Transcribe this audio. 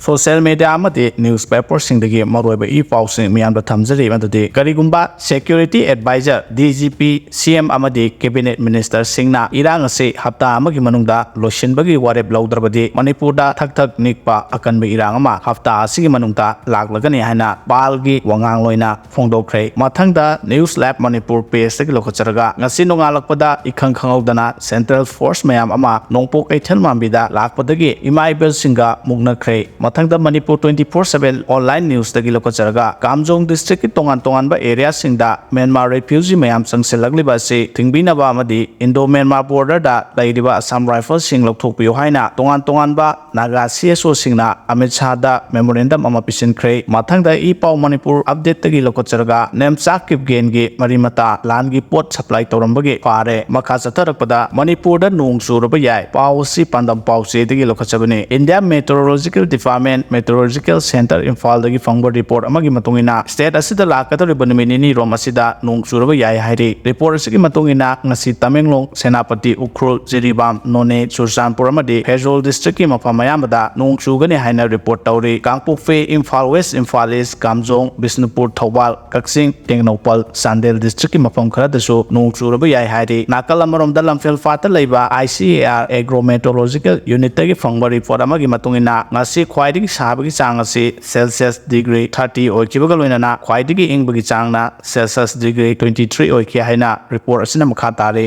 social media amadi newspaper singdagi maroiba e-pausing miyamda thamjari madudi karigumba security advisor DGP CM amadi cabinet minister singna irang ase hapta amagi manungda losinbagi warep laudrabadi manipurda thak nikpa akanba irang ama hapta asigi manungda laglagani haina balgi wangang loina phongdokre mathangda news lab manipur page tagi lokacharaga ngasi nongalakpada ikhang khangaudana central force mayam ama nongpok aithal mambida lakpadagi imaibel singa Muknakhre mathangda Manipur 24/7 online news dagi lokacharaga Kamjong district ki tongan ba area singda Myanmar refugee mayam sangsilagliba se thingbinaba amadi Indo Myanmar border da laidiba Assam Rifles sing lokthokpiyo haina tongan ba Naga Cso singna Amit Shah da memorandum ama pisinkhre mathangda e-pau Manipur update dagi lokacharaga nemchak kip gen gi marimata lan gi pot supply torambagi pare makha chatharakpada Manipur da nong suraba yai pau si pandam pau se dagi lokachabani India Meteorological Department Meteorological Center Imphal dagi fangba report amagi matungina state asida lakadoriba numinini rom asida nong suraba yai hairi report asigi matungina ngasi Tamenglong Senapati Ukhrul Jiribam None Churchanpur amadi Hezol district ki mafam mayamda nong chugani haina report tauri Kangpokphe Imphal West Imphal East Kamjong Bisnupur Thobal Kaksing Tengnopal Sandel district ki mafam kharadasu nong suraba yai hairi nakal amaromda lamphel fata leiba ICAR Agrometeorological Unit tagi fangba report amagi matungina ngasi khwaidigi sabagi chang asi Celsius degree 30 oikibaga loinana khwaidigi ingbagi changna Celsius degree 23 oikia haina report asina makha tare